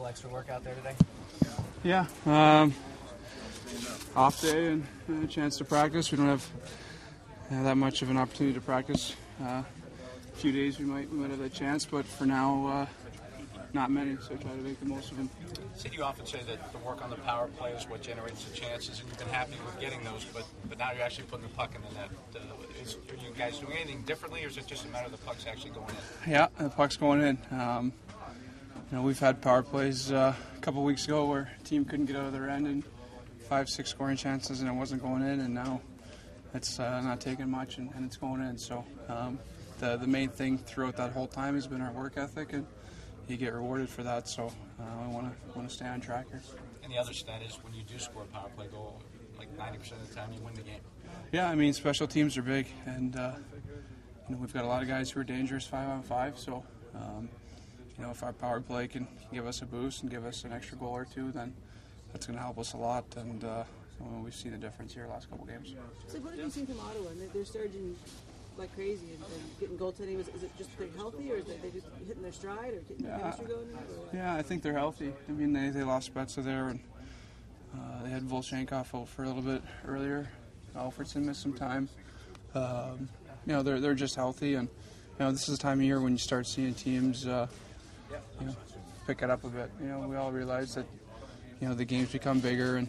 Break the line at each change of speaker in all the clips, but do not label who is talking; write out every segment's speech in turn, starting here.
little extra work out there today?
Yeah. Off day and a chance to practice. We don't have that much of an opportunity to practice. A few days we might have that chance, but for now, not many, so try to make the most of them.
Sid, you often say that the work on the power play is what generates the chances, and you've been happy with getting those, but now you're actually putting the puck in the net. Are you guys doing anything differently, or is it just a matter of the puck's actually going in?
Yeah, the puck's going in. We've had power plays a couple weeks ago where a team couldn't get out of their end and 5-6 scoring chances, and it wasn't going in, and now it's not taking much, and it's going in. So the main thing throughout that whole time has been our work ethic, and you get rewarded for that. So I want to stay on track here.
And the other stat is when you do score a power play goal, like 90% of the time you win the game.
Yeah, I mean, special teams are big, and we've got a lot of guys who are dangerous 5-on-5. So if our power play can give us a boost and give us an extra goal or two, then that's going to help us a lot. And we've seen the difference here the last couple games.
So what have you seen from Ottawa? They're surging like crazy and getting goaltending. Is it just they're healthy, or is they just hitting their stride, or getting the chemistry going?
Yeah, I think they're healthy. I mean, they lost Betsa there, and they had Volchenkov out for a little bit earlier. Alfredson missed some time. They're just healthy, and this is the time of year when you start seeing teams pick it up a bit. We all realize that the games become bigger, and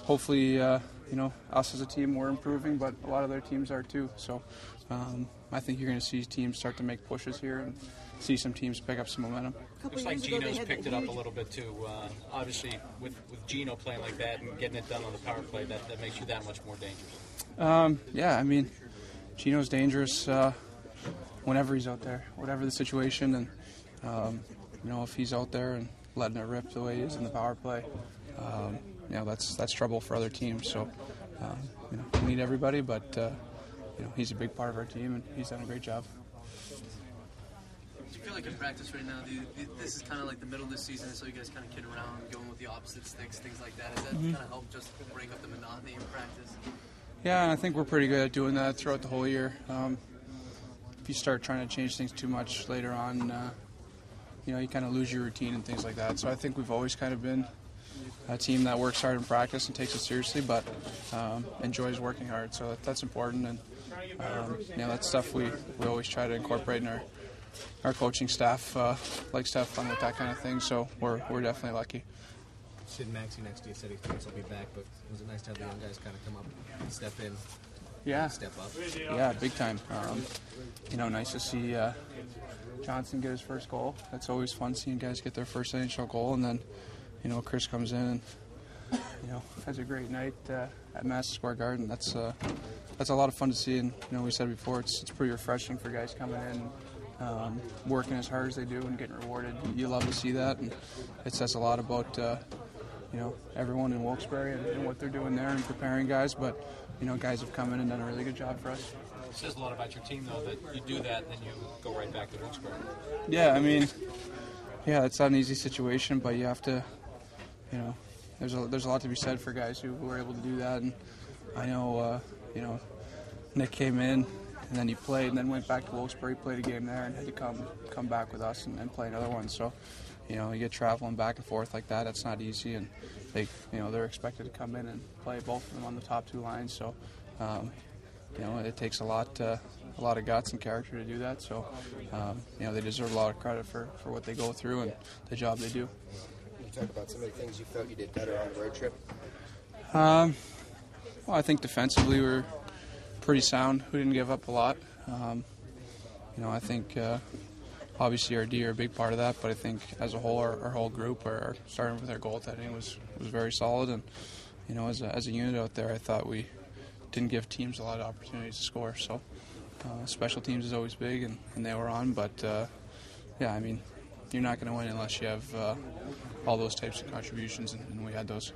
hopefully us as a team, we're improving, but a lot of their teams are too. So I think you're going to see teams start to make pushes here and see some teams pick up some momentum.
Looks like Gino's picked it up a little bit too. Obviously, with Gino playing like that and getting it done on the power play, that makes you that much more dangerous.
Yeah, I mean, Gino's dangerous whenever he's out there, whatever the situation, and if he's out there and letting it rip the way he is in the power play, that's trouble for other teams. So we need everybody, but he's a big part of our team, and he's done a great job.
Do you feel like in practice right now, this is kind of like the middle of the season, so you guys kind of kid around, going with the opposite sticks, things like that? Does that kind of help just break up the monotony in practice?
Yeah, I think we're pretty good at doing that throughout the whole year. If you start trying to change things too much later on, you kind of lose your routine and things like that. So I think we've always kind of been a team that works hard in practice and takes it seriously, but enjoys working hard. So that's important, and that's stuff we always try to incorporate in our coaching staff. Likes to have fun with that kind of thing. So we're definitely lucky.
Sid Maxey next to you said he thinks he'll be back, but was it nice to have the young guys kind of come up and step in?
Yeah.
Step up.
Yeah, big time. Nice to see Johnson get his first goal. That's always fun seeing guys get their first NHL goal, and then Chris comes in and has a great night at Madison Square Garden. That's a lot of fun to see, and we said before it's pretty refreshing for guys coming in, working as hard as they do and getting rewarded. You love to see that, and it says a lot about everyone in Wilkes-Barre and what they're doing there and preparing guys. But guys have come in and done a really good job for us.
It says a lot about your team, though, that you do that and then you go right back to Wilkes-Barre.
Yeah, I mean, it's not an easy situation, but you have to, there's a lot to be said for guys who are able to do that. And I know, Nick came in and then he played and then went back to Wilkes-Barre, played a game there, and had to come back with us and play another one. So, you get traveling back and forth like that. That's not easy, and they're expected to come in and play both of them on the top two lines. So, it takes a lot of guts and character to do that. So, they deserve a lot of credit for what they go through and the job they do.
Can you talk about some of the things you felt you did better on the road trip?
Well, I think defensively we were pretty sound. We didn't give up a lot. I think obviously our D are a big part of that, but I think as a whole, our whole group, starting with our goaltending, was very solid. And as a unit out there, I thought we didn't give teams a lot of opportunities to score. So special teams is always big, and they were on. But you're not going to win unless you have all those types of contributions, and we had those.